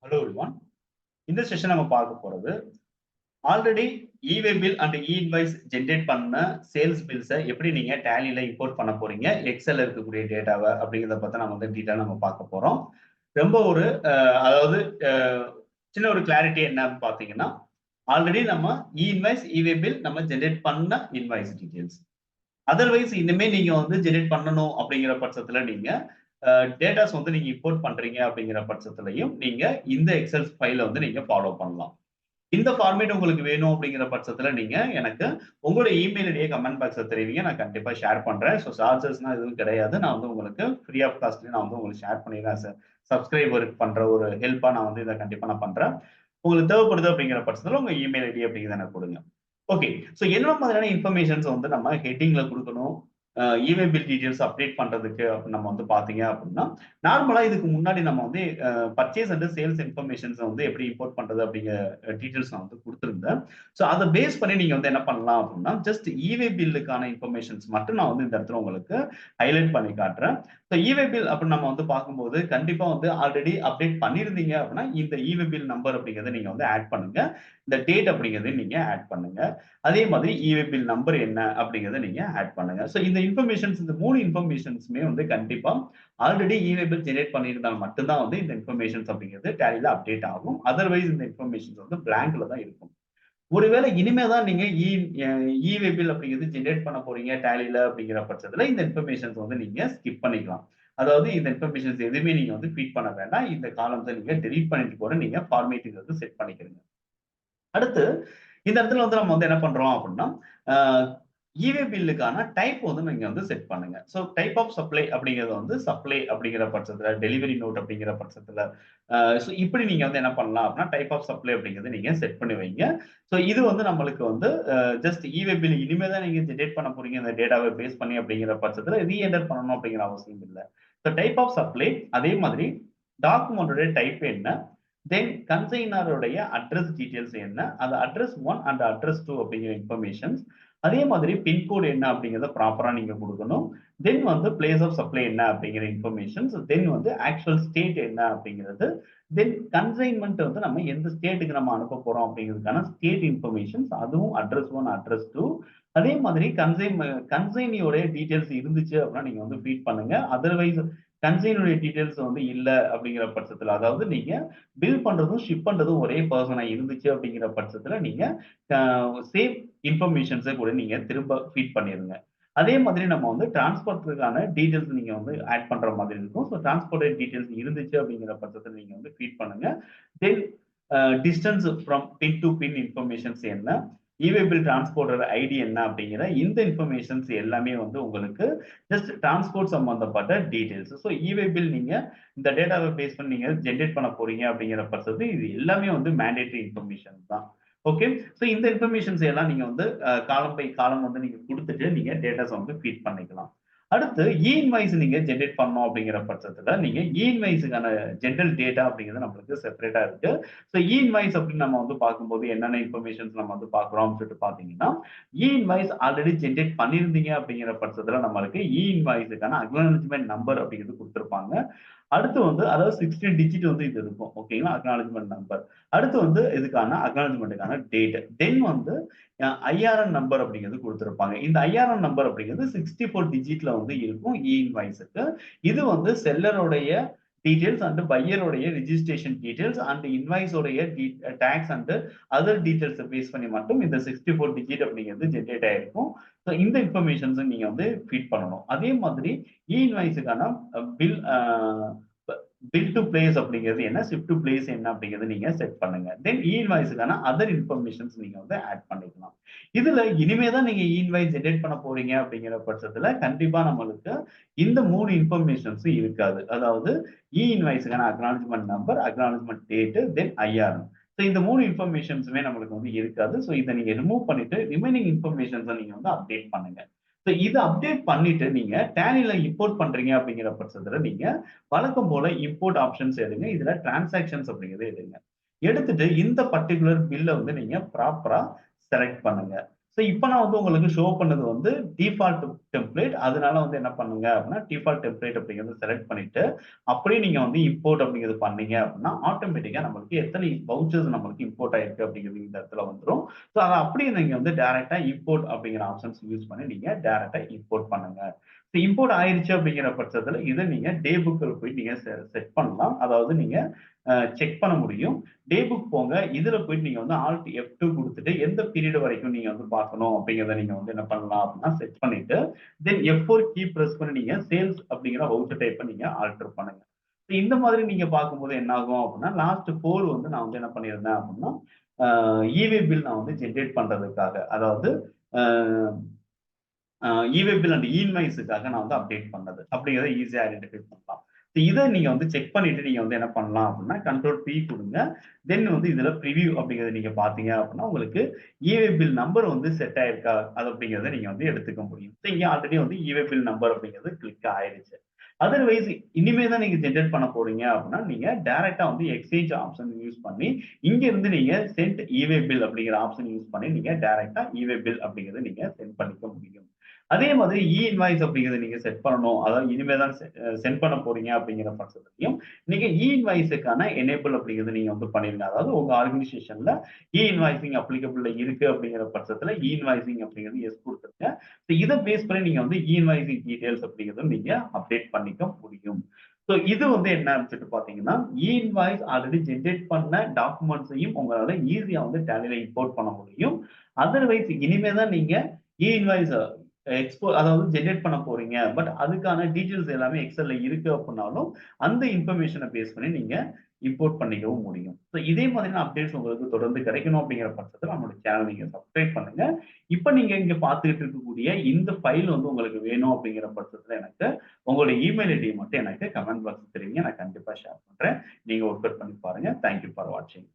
Hello everyone. In this session நம்ம பார்க்க போறது ஆல்ரெடி இ-வே பில் அண்ட் இ-இன்வாய்ஸ் ஜெனரேட் பண்ண சேல்ஸ் பில்ஸை எப்படி நீங்க டேலியில இம்போர்ட் பண்ண போறீங்க எக்ஸல்ல இருக்கக்கூடிய டேட்டாவை அப்படிங்கிறத பத்தி நம்ம வந்து டீட்டெயிலா நம்ம பார்க்க போறோம். ரொம்ப ஒரு அதாவது சின்ன ஒரு கிளாரிட்டி என்னன்னு பாத்தீங்கன்னா ஆல்ரெடி நம்ம இ-இன்வாய்ஸ் இ-வே பில் நம்ம ஜெனரேட் பண்ண இன்வாய்ஸ் டீடைல்ஸ். அதர்வைஸ் இனிமே நீங்க வந்து ஜெனரேட் பண்ணணும் அப்படிங்கிற பட்சத்துல நீங்க டேட்டாஸ் வந்து நீங்க இம்போர்ட் பண்றீங்க அப்படிங்கிற பட்சத்திலையும் நீங்க இந்த எக்ஸல் ஃபைல வந்து நீங்க ஃபாலோ பண்ணலாம். இந்த ஃபார்மேட் உங்களுக்கு வேணும் அப்படிங்கிற பட்சத்துல நீங்க எனக்கு உங்களோட இமெயில் ஐடியை கமெண்ட் பாக்ஸ்ல தெரிவிங்க. நான் கண்டிப்பா ஷேர் பண்றேன். ஸோ சார்ஜஸ்னா எதுவும் கிடையாது. நான் வந்து உங்களுக்கு ஃப்ரீ ஆஃப் காஸ்ட்லயே நான் வந்து உங்களுக்கு ஷேர் பண்ணிடுறேன். சார் சப்ஸ்கிரைபருக்கு பண்ற ஒரு ஹெல்ப்பா நான் வந்து இதை கண்டிப்பா நான் பண்றேன். உங்களுக்கு தேவைப்படுது அப்படிங்கிற பட்சத்துல உங்க இமெயில் ஐடி அப்படிங்கிறத எனக்கு கொடுங்க. ஓகே. ஸோ என்ன மாதிரியான இன்ஃபர்மேஷன்ஸ் வந்து நம்ம ஹெட்டிங்ல கொடுக்கணும் இ-வே பில் டீடைல்ஸ் அப்டேட் பண்றதுக்கு நம்ம வந்து பாத்தீங்க அப்படின்னா நார்மலா இதுக்கு முன்னாடி நம்ம வந்து பர்ச்சேஸ் அண்ட் சேல்ஸ் இன்ஃபர்மேஷன்ஸ் வந்து எப்படி இம்போர்ட் பண்றது அப்படிங்கிற டீடைல்ஸ் நான் வந்து கொடுத்துருந்தேன். ஸோ அதை பேஸ் பண்ணி நீங்க வந்து என்ன பண்ணலாம் அப்படின்னா ஜஸ்ட் இ-வே பில்லுக்கான இன்ஃபர்மேஷன்ஸ் மட்டும் நான் வந்து இந்த இடத்துல உங்களுக்கு ஹைலைட் பண்ணி காட்டுறேன். ஸோ இ-வே பில் அப்படின்னு நம்ம வந்து பார்க்கும்போது கண்டிப்பா வந்து ஆல்ரெடி அப்டேட் பண்ணியிருந்தீங்க அப்படின்னா இந்த இ-வே பில் நம்பர் அப்படிங்கிறத நீங்க வந்து ஆட் பண்ணுங்க. இந்த டேட் அப்படிங்கிறத நீங்க ஆட் பண்ணுங்க. அதே மாதிரி இ-வே பில் நம்பர் என்ன அப்படிங்கிறத நீங்க ஆட் பண்ணுங்க. ஸோ இந்த இன்ஃபர்மேஷன்ஸ் இந்த 3 இன்ஃபர்மேஷன்ஸுமே வந்து கண்டிப்பா ஆல்ரெடி இ-வே பில் ஜெனரேட் பண்ணியிருந்தால் மட்டும்தான் வந்து இந்த இன்ஃபர்மேஷன்ஸ் அப்படிங்கிறது டேலியில அப்டேட் ஆகும். அதர்வைஸ் இந்த இன்ஃபர்மேஷன்ஸ் வந்து பிளாங்க்ல தான் இருக்கும். ஒருவேளை இனிமே தான் நீங்க இ-வே பில் அப்படிங்கிறது ஜெனரேட் பண்ண போறீங்க டேலியில அப்படிங்கிற பட்சத்துல இந்த இன்ஃபர்மேஷன்ஸ் வந்து நீங்க ஸ்கிப் பண்ணிக்கலாம். அதாவது இந்த இன்ஃபர்மேஷன்ஸ் எதுவுமே நீங்க வந்து ஃபீட் பண்ண வேண்டாம். இந்த காலம்ஸை நீங்க டெலீட் பண்ணிட்டு கூட நீங்க ஃபார்மேட்டிங் வந்து செட் பண்ணிக்கிறீங்க. அடுத்து இந்த இடத்துல வந்து நம்ம வந்து என்ன பண்றோம் அப்படின்னா இ-வே பில்லுக்கான டைப் வந்து நீங்க வந்து செட் பண்ணுங்க. ஸோ டைப் ஆஃப் சப்ளை அப்படிங்கிறது வந்து சப்ளை அப்படிங்கிற பட்சத்துல டெலிவரி நோட் அப்படிங்கிற பட்சத்துல ஸோ இப்படி நீங்க வந்து என்ன பண்ணலாம் அப்படின்னா டைப் ஆஃப் சப்ளை அப்படிங்கிறது நீங்க செட் பண்ணி வைங்க. ஸோ இது வந்து நம்மளுக்கு வந்து ஜஸ்ட் இ-வே பில் இனிமே தான் நீங்க ஜெனரேட் பண்ண போறீங்க இந்த டேட்டாவை பேஸ் பண்ணி அப்படிங்கிற பட்சத்துல ரீஎன்டர் பண்ணணும் அப்படிங்கிற அவசியம் இல்லை. ஸோ டைப் ஆஃப் சப்ளை அதே மாதிரி டாக்குமெண்டோட டைப் என்ன தென் கன்சைனருடைய அட்ரஸ் டீடைல்ஸ் என்ன அது அட்ரஸ் 1 அண்ட் அட்ரஸ் 2 அப்படிங்கிற இன்ஃபர்மேஷன்ஸ் அதே மாதிரி பின்கோடு என்ன அப்படிங்கிறத ப்ராப்பரா நீங்க கொடுக்கணும். தென் வந்து பிளேஸ் ஆஃப் சப்ளை என்ன அப்படிங்கிற இன்ஃபர்மேஷன்ஸ் தென் வந்து ஆக்சுவல் ஸ்டேட் என்ன அப்படிங்கிறது தென் கன்சைன்மெண்ட் வந்து நம்ம எந்த ஸ்டேட்டுக்கு நம்ம அனுப்ப போறோம் அப்படிங்கிறதுக்கான ஸ்டேட் இன்ஃபர்மேஷன்ஸ் அதுவும் அட்ரஸ் 1 அட்ரஸ் 2 அதே மாதிரி கன்சைனியோட டீடைல்ஸ் இருந்துச்சு அப்படின்னா நீங்க வந்து ஃபீட் பண்ணுங்க. அதர்வைஸ் கன்சைனுடைய டீடைல்ஸ் வந்து இல்ல அப்படிங்கிற பட்சத்துல அதாவது நீங்க பில் பண்றதும் ஷிப் பண்றதும் ஒரே பர்சனா இருந்துச்சு அப்படிங்கிற பட்சத்துல நீங்க சேம் இன்ஃபர்மேஷன்ஸை கூட நீங்க திரும்ப ஃபீட் பண்ணிருங்க. அதே மாதிரி நம்ம வந்து டிரான்ஸ்போர்ட்டுக்கான டீடைல்ஸ் நீங்க வந்து ஆட் பண்ற மாதிரி இருக்கும். ஸோ டிரான்ஸ்போர்ட் டீடைல்ஸ் இருந்துச்சு அப்படிங்கிற பட்சத்துல நீங்க வந்து ஃபீட் பண்ணுங்க. Then distance from pin to pin informations என்ன இ-வே பில் டிரான்ஸ்போர்ட்டர் ஐடி என்ன அப்படிங்கிற இந்த இன்ஃபர்மேஷன்ஸ் எல்லாமே வந்து உங்களுக்கு ஜஸ்ட் டிரான்ஸ்போர்ட் சம்பந்தப்பட்ட டீடைல்ஸ். ஸோ இ-வே பில் நீங்க இந்த டேட்டாவை பேஸ் பண்ணி நீங்க ஜென்ரேட் பண்ண போறீங்க அப்படிங்கிற பட்சத்து இது எல்லாமே வந்து மேண்டேட்டரி இன்ஃபர்மேஷன் தான். ஓகே. ஸோ இந்த இன்ஃபர்மேஷன்ஸ் எல்லாம் நீங்க வந்து காலம் பை காலம் வந்து நீங்க கொடுத்துட்டு நீங்க டேட்டாஸ் வந்து ஃபீட் பண்ணிக்கலாம். அடுத்து இ-இன்வாய்ஸ் நீங்க ஜெனரேட் பண்ணணும் அப்படிங்கிற பட்சத்துல நீங்க இ-இன்வாய்ஸுக்கான ஜெனரல் டேட்டா அப்படிங்கிறது நம்மளுக்கு செப்பரேட்டா இருக்கு. ஸோ இ-இன்வாய்ஸ் அப்படின்னு நம்ம வந்து பார்க்கும்போது என்னென்ன இன்ஃபர்மேஷன்ஸ் நம்ம வந்து பார்க்குறோம் சொல்லிட்டு பார்த்தீங்கன்னா இ-இன்வாய்ஸ் ஆல்ரெடி ஜெனரேட் பண்ணியிருந்தீங்க அப்படிங்கிற பட்சத்துல நம்மளுக்கு இ-இன்வாய்ஸுக்கான அக்னாலஜ்மெண்ட் நம்பர் அப்படிங்கிறது கொடுத்துருப்பாங்க. அடுத்து வந்து அதாவது 16 டிஜிட் வந்து இது இருக்கும். ஓகேங்களா? Acknowledgement number. அடுத்து வந்து இதுக்கான அக்னாலஜ்மெண்ட்டுக்கான டேட். தென் வந்து ஐஆர்என் நம்பர் அப்படிங்கிறது குடுத்திருப்பாங்க. இந்த ஐஆர்என் நம்பர் அப்படிங்கிறது 64 டிஜிட்ல வந்து இருக்கும் இ-இன்வாய்ஸ்க்கு. இது வந்து செல்லருடைய டீடைல்ஸ் அண்ட் பையருடைய ரிஜிஸ்ட்ரேஷன் டீடைல்ஸ் அண்ட் இன்வாய்ஸ் உடைய டாக்ஸ் அண்ட் அதர் டீடைல்ஸ் பேஸ் பண்ணி மட்டும் இந்த 64 டிஜிட் அப்படிங்கிறது ஜெனரேட் ஆயிருக்கும். ஸோ இந்த இன்ஃபர்மேஷன்ஸ் நீங்க வந்து ஃபீட் பண்ணணும். அதே மாதிரி இ-இன்வாய்ஸுக்கான பில் பில் டு பிளேஸ் அப்படிங்கிறது என்ன ஷிப் டு பிளேஸ் என்ன அப்படிங்கிறது நீங்க செட் பண்ணுங்க. தென் இ-இன்வாய்ஸுக்கான அதர் இன்ஃபர்மேஷன்ஸ் நீங்க வந்து ஆட் பண்ணிக்கலாம். இதுல இனிமே தான் நீங்க இ-இன்வாய்ஸ் ஜெனரேட் பண்ண போறீங்க அப்படிங்கிற பட்சத்துல கண்டிப்பா நம்மளுக்கு இந்த 3 இன்ஃபர்மேஷன்ஸ் இருக்காது. அதாவது இ-இன்வாய்ஸுக்கான அக்னாலஜ்மெண்ட் நம்பர், அக்னாலஜ்மெண்ட் டேட், தென் ஐஆர்என். ஸோ இந்த 3 இன்ஃபர்மேஷன்ஸுமே நம்மளுக்கு வந்து இருக்காது. ஸோ இதை நீங்க ரிமூவ் பண்ணிட்டு ரிமைனிங் இன்ஃபர்மேஷன்ஸை நீங்க வந்து அப்டேட் பண்ணுங்க. ஸோ இதை அப்டேட் பண்ணிட்டு நீங்க டேலில இம்போர்ட் பண்றீங்க அப்படிங்கிற பட்சத்துல நீங்க வழக்கம் போல இம்போர்ட் ஆப்ஷன்ஸ் எடுங்க. இதுல டிரான்சாக்ஷன்ஸ் அப்படிங்கிறது எடுங்க. எடுத்துட்டு இந்த பர்டிகுலர் பில்ல வந்து நீங்க ப்ராப்பரா செலக்ட் பண்ணுங்க. ஸோ இப்ப நான் வந்து உங்களுக்கு ஷோ பண்ணது வந்து டிஃபால்ட் டெம்ப்ளேட். அதனால வந்து என்ன பண்ணுங்க அப்படின்னா, டிஃபால்ட் டெம்ப்ளேட் அப்படிங்கிறத செலக்ட் பண்ணிட்டு, அப்படியே நீங்க வந்து இம்போர்ட் அப்படிங்கிறது பண்ணீங்க அப்படின்னா, ஆட்டோமேட்டிக்கா நம்மளுக்கு எத்தனை வவுச்சர்ஸ் நம்மளுக்கு இம்போர்ட் ஆயிருக்கு அப்படிங்கிறது இந்த இடத்துல வந்துரும். ஸோ அத அப்படியே நீங்க வந்து டைரக்ட்டா இம்போர்ட் அப்படிங்கிற ஆப்ஷன்ஸ் யூஸ் பண்ணி நீங்க டைரக்ட்டா இம்போர்ட் பண்ணுங்க. ஸோ இம்போர்ட் ஆயிருச்சு அப்படிங்கிற பட்சத்துல, இத நீங்க டே புக்ல போய் நீங்க செட் பண்ணலாம். அதாவது நீங்க செக் பண்ண முடியும். டே புக் போங்க. இதுல போயிட்டு நீங்க வந்து ஆல்ட் F2 குடுத்துட்டு, எந்த பீரியட் வரைக்கும் நீங்க வந்து பார்க்கணும் அப்படிங்கிறத நீங்க வந்து என்ன பண்ணலாம் அப்படின்னா செட் பண்ணிட்டு, தென் F4 கீ பிரஸ் பண்ணி நீங்க சேல்ஸ் அப்படிங்கிற வவுச்சர் டைப்ப நீங்க ஆல்டர் பண்ணுங்க. இந்த மாதிரி நீங்க பார்க்கும்போது என்ன ஆகும் அப்படின்னா, லாஸ்ட் 4 வந்து நான் வந்து என்ன பண்ணியிருந்தேன் அப்படின்னா, அ ஈவே பில் நான் வந்து ஜெனரேட் பண்றதுக்காக, அதாவது அ அ ஈவே பில் அண்ட் இன்வாய்ஸ்க்காக நான் வந்து அப்டேட் பண்ணது. அப்படிங்கிறத ஈஸியா ஐடென்டிஃபை பண்ணலாம். இத நீங்க வந்து செக் பண்ணிட்டு நீங்க வந்து என்ன பண்ணலாம் அப்படின்னா, கண்ட்ரோல் P குடுங்க. தென் வந்து இதுல பிரிவியூ அப்படிங்கிறத நீங்க பார்த்தீங்க அப்படின்னா, உங்களுக்கு ஈவே பில் நம்பர் வந்து செட் ஆயிருக்கா? அது அப்படிங்கிறத நீங்க வந்து எடுத்துக்க முடியும். இங்க ஆல்ரெடி வந்து ஈவே பில் நம்பர் அப்படிங்கிறது கிளிக் ஆயிருச்சு. அதர்வைஸ் இனிமே தான் நீங்க ஜெனரேட் பண்ண போறீங்க அப்படின்னா, நீங்க டைரக்ட்டா வந்து எக்ஸ்சேஞ்ச் ஆப்ஷன் யூஸ் பண்ணி, இங்க இருந்து நீங்க சென்ட் ஈவே பில் அப்படிங்கிற ஆப்ஷன் யூஸ் பண்ணி, நீங்க டைரக்ட்டா ஈவே பில் அப்படிங்கிறத நீங்க சென்ட் பண்ணிக்க முடியும். அதே மாதிரி இன்வாய்ஸ் அப்படிங்கிறத நீங்க செட் பண்ணணும். அதாவது இனிமே தான் சென்ட் பண்ண போறீங்க அப்படிங்கிற பட்சத்திலயும், நீங்க இன்வாய்ஸ்க்கான எனேபிள் அப்படிங்கிறத நீங்க வந்து பண்ணிருங்க. அதாவது உங்க ஆர்கனைசேஷன்ல இன்வாய்சிங் அப்ளிகபிள்ல இருக்கு அப்படிங்கிற பட்சத்துல இன்வாய்சிங் அப்படிங்கிறது எஸ் குடுத்துருங்க. இத பேஸ் பண்ணி நீங்க வந்து இன்வாய்சிங் டீடைல்ஸ் அப்படிங்கிறத நீங்க அப்டேட் பண்ணிக்க முடியும். இது வந்து என்னன்னு சொல்லிட்டு பார்த்தீங்கன்னா, இன்வாய்ஸ் ஆல்ரெடி ஜெனரேட் பண்ண டாக்குமெண்ட்ஸையும் உங்களால ஈஸியா வந்து டேலில இம்போர்ட் பண்ண முடியும். அதர்வைஸ் இனிமே தான் நீங்க இன்வாய்ஸ் அதாவது ஜெனரேட் பண்ண போறீங்க. பட் அதுக்கான டீட்டெயில்ஸ் எல்லாமே எக்ஸெல்ல இருக்கு அப்டினாலும், அந்த இன்ஃபர்மேஷன பேஸ் பண்ணி நீங்க இம்போர்ட் பண்ணிக்கவும் முடியும். இதே மாதிரியான அப்டேட்ஸ் உங்களுக்கு தொடர்ந்து கிடைக்கணும் அப்படிங்கிற பட்சத்துல நம்மளோட சேனல் நீங்க சப்ஸ்கிரைப் பண்ணுங்க. இப்ப நீங்க இங்க பார்த்துக்கிட்டு இருக்கக்கூடிய இந்த ஃபைல் வந்து உங்களுக்கு வேணும் அப்படிங்கிற பட்சத்துல எனக்கு உங்களுடைய இமெயில் ஐடிய மட்டும் எனக்கு கமெண்ட் பாக்ஸ்ல தெரிவிங்க. நான் கண்டிப்பா ஷேர் பண்றேன். நீங்க ஒர்க் அவுட் பண்ணி பாருங்க. தேங்க் யூ ஃபார் வாட்சிங்.